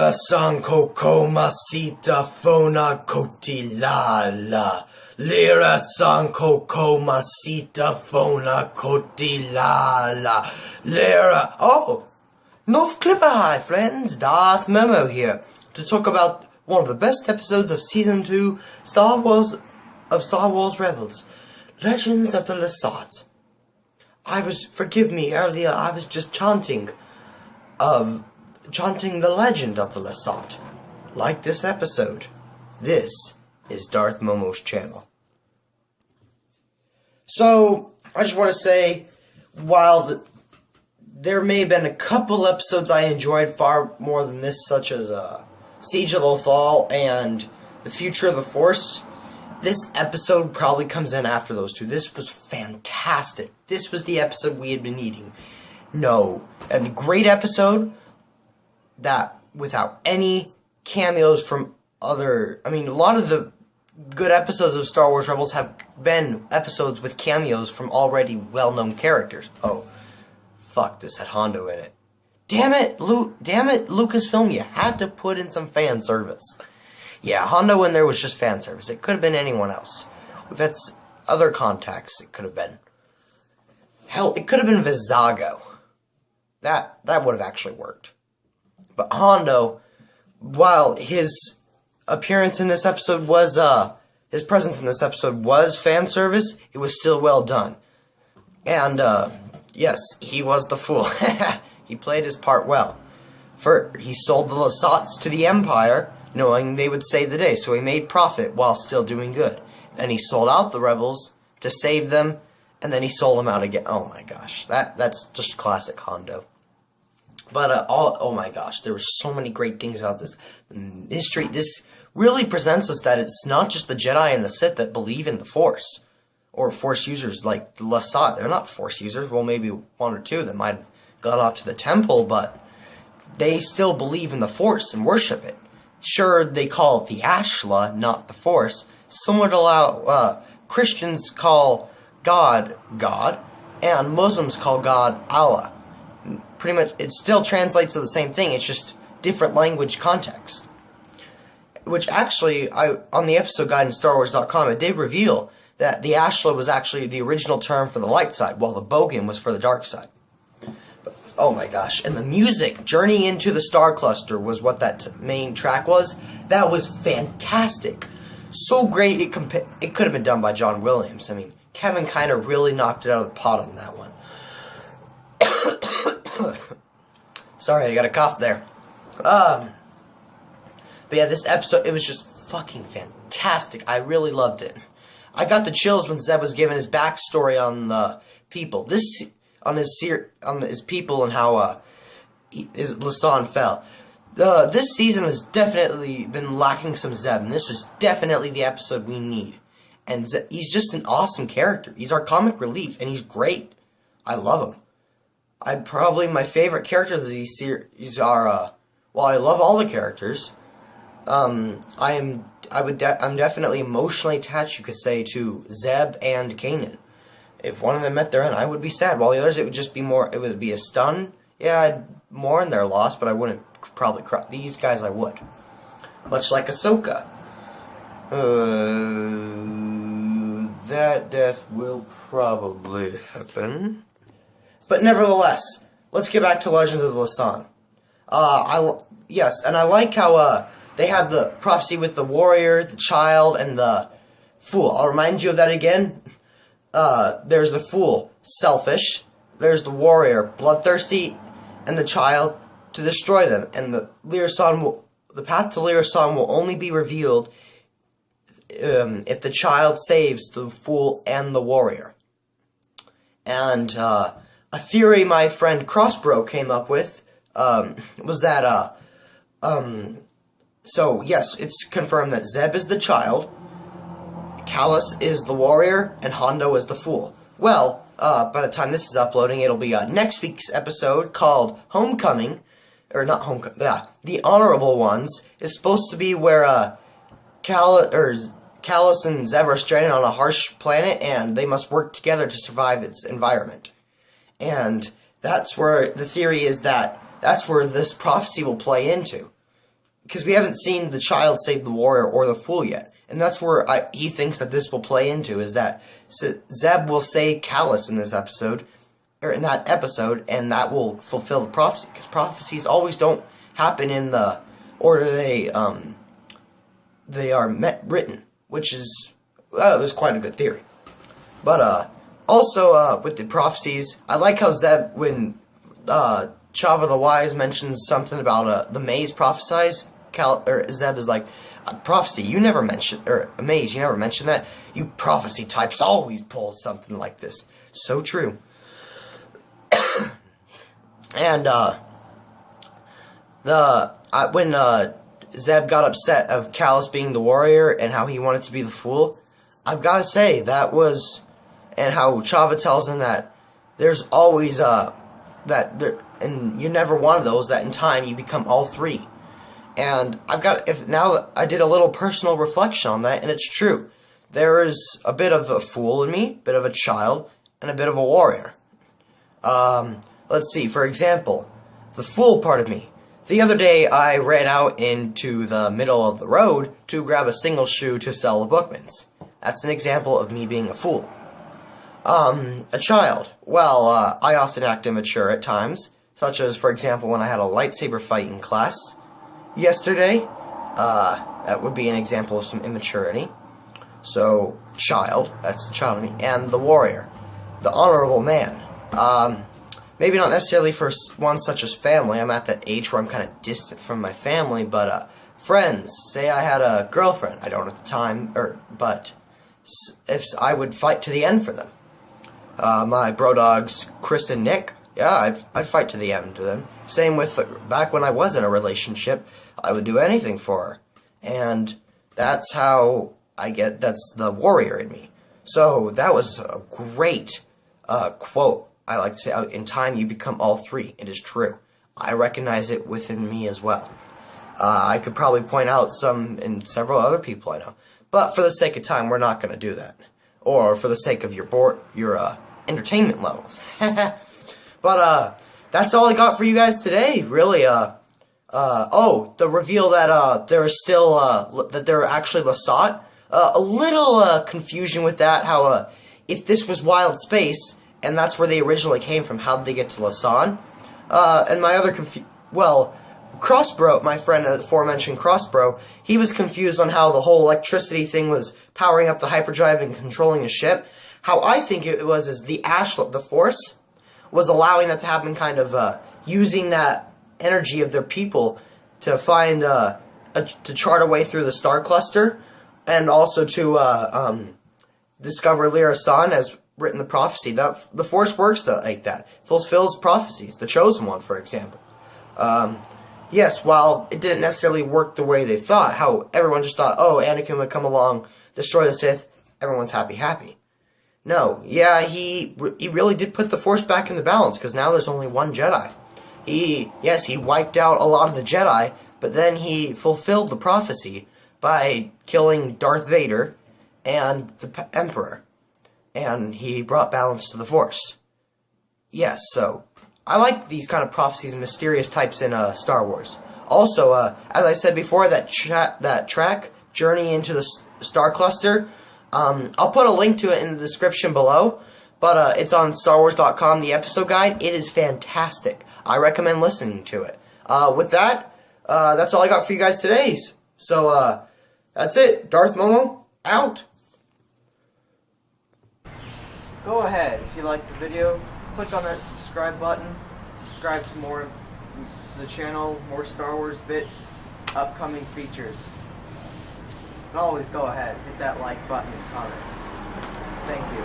Lira san coco masita fona cotilala. Lira san coco masita fona cotilala. Lira. Oh, North Clipper High, friends. Darth Momo here to talk about one of the best episodes of Season 2 Star Wars Rebels, Legends of the Lasat. Forgive me, earlier I was just chanting the legend of the Lasat. Like this episode. This is Darth Momo's channel. So, I just want to say, while there may have been a couple episodes I enjoyed far more than this, such as Siege of Lothal and The Future of the Force, this episode probably comes in after those two. This was fantastic. This was the episode we had been needing. No, a great episode that without any cameos from other... I mean, a lot of the good episodes of Star Wars Rebels have been episodes with cameos from already well-known characters. Oh, fuck, this had Hondo in it. Damn it, Lucasfilm, you had to put in some fan service. Yeah, Hondo in there was just fan service. It could have been anyone else. We've had other contacts it could have been. Hell, it could have been Vizago. That would have actually worked. But Hondo, while his appearance in this episode was, his presence in this episode was fan service, it was still well done. And, yes, he was the fool. He played his part well. He sold the Lasats to the Empire, knowing they would save the day, so he made profit while still doing good. Then he sold out the rebels to save them, and then he sold them out again. Oh my gosh, that's just classic Hondo. But oh my gosh, there were so many great things about this history. This really presents us that it's not just the Jedi and the Sith that believe in the Force, or Force users like the Lasat. They're not Force users. Well, maybe one or two that might have gone off to the temple, but they still believe in the Force and worship it. Sure, they call it the Ashla, not the Force. Similar to how Christians call God, God, and Muslims call God Allah. Pretty much, it still translates to the same thing, it's just different language context. Which actually, on the episode guide in StarWars.com, it did reveal that the Ashla was actually the original term for the light side, while the Bogan was for the dark side. Oh my gosh, and the music, Journey into the Star Cluster, was what that main track was. That was fantastic. So great, it could have been done by John Williams. I mean, Kevin kind of really knocked it out of the pot on that one. Sorry, I got a cough there. But yeah, this episode, it was just fucking fantastic. I really loved it. I got the chills when Zeb was giving his backstory on the people. On his people and how his Lasan fell. This season has definitely been lacking some Zeb, and this was definitely the episode we need. And he's just an awesome character. He's our comic relief, and he's great. I love him. My favorite characters of these series are, well, I love all the characters. I'm definitely emotionally attached, you could say, to Zeb and Kanan. If one of them met their end, I would be sad. While the others, it would just be more, it would be a stun. Yeah, I'd mourn their loss, but I wouldn't probably cry. These guys I would. Much like Ahsoka. That death will probably happen. But nevertheless, let's get back to Legends of the Lasan. Yes, and I like how they have the prophecy with the warrior, the child, and the fool. I'll remind you of that again. There's the fool, selfish. There's the warrior, bloodthirsty, and the child, to destroy them. And the path to Lirasan will only be revealed if the child saves the fool and the warrior. And a theory my friend Crossbro came up with was that so yes, it's confirmed that Zeb is the child, Callus is the warrior, and Hondo is the fool. Well, by the time this is uploading, it'll be next week's episode called Homecoming, or not Homecoming, yeah, The Honorable Ones, is supposed to be where Callus and Zeb are stranded on a harsh planet, and they must work together to survive its environment. And that's where the theory is that that's where this prophecy will play into. because we haven't seen the child save the warrior or the fool yet. And that's where he thinks that this will play into, is that Zeb will save Callus in this episode, or in that episode, and that will fulfill the prophecy, because prophecies always don't happen in the order they are written, which is, it was quite a good theory. But also with the prophecies, I like how Zeb, when Chava the Wise mentions something about the maze prophesies, Zeb is like, prophecy, you never mentioned, or a maze, you never mentioned that. You prophecy types always pull something like this. So true. And when Zeb got upset of Callus being the warrior and how he wanted to be the fool, I've got to say that was, and how Chava tells him that there's always and you're never one of those, that in time you become all three. And now I did a little personal reflection on that, and it's true. There is a bit of a fool in me, a bit of a child, and a bit of a warrior. Let's see, for example, the fool part of me. The other day I ran out into the middle of the road to grab a single shoe to sell at Bookman's. That's an example of me being a fool. A child. Well, I often act immature at times, such as, for example, when I had a lightsaber fight in class yesterday. That would be an example of some immaturity. So, child, that's the child of me. And the warrior, the honorable man. Maybe not necessarily for one such as family. I'm at that age where I'm kind of distant from my family, but friends. Say I had a girlfriend. I don't at the time, but if I would fight to the end for them. My bro dogs, Chris and Nick, yeah, I'd fight to the end to them. Same with back when I was in a relationship, I would do anything for her. And that's how that's the warrior in me. So that was a great quote. I like to say, in time you become all three. It is true. I recognize it within me as well. I could probably point out some in several other people I know. But for the sake of time, we're not going to do that. Or for the sake of your entertainment levels. But that's all I got for you guys today, really. Oh, the reveal that there is still that they're actually Lasat. A little confusion with that. How if this was Wild Space and that's where they originally came from, how did they get to Lasat? And my other Crossbro, my friend aforementioned Crossbro, he was confused on how the whole electricity thing was powering up the hyperdrive and controlling the ship. How I think it was is the Force was allowing that to happen, kind of using that energy of their people to find to chart a way through the star cluster, and also to discover Lasat as written the prophecy. That the Force works like that, fulfills prophecies. The Chosen One, for example. Yes, while it didn't necessarily work the way they thought, how everyone just thought, oh, Anakin would come along, destroy the Sith, everyone's happy. No, yeah, he really did put the Force back into balance, because now there's only one Jedi. He wiped out a lot of the Jedi, but then he fulfilled the prophecy by killing Darth Vader and the Emperor. And he brought balance to the Force. Yes, so I like these kind of prophecies and mysterious types in Star Wars. Also, as I said before, that track, Journey into the Star Cluster, I'll put a link to it in the description below, but it's on StarWars.com, the episode guide. It is fantastic. I recommend listening to it. With that, that's all I got for you guys today. So, that's it. Darth Momo, out. Go ahead, if you liked the video, click on that subscribe button. Subscribe to more of the channel, more Star Wars bits, upcoming features. And always go ahead, hit that like button and comment. Thank you.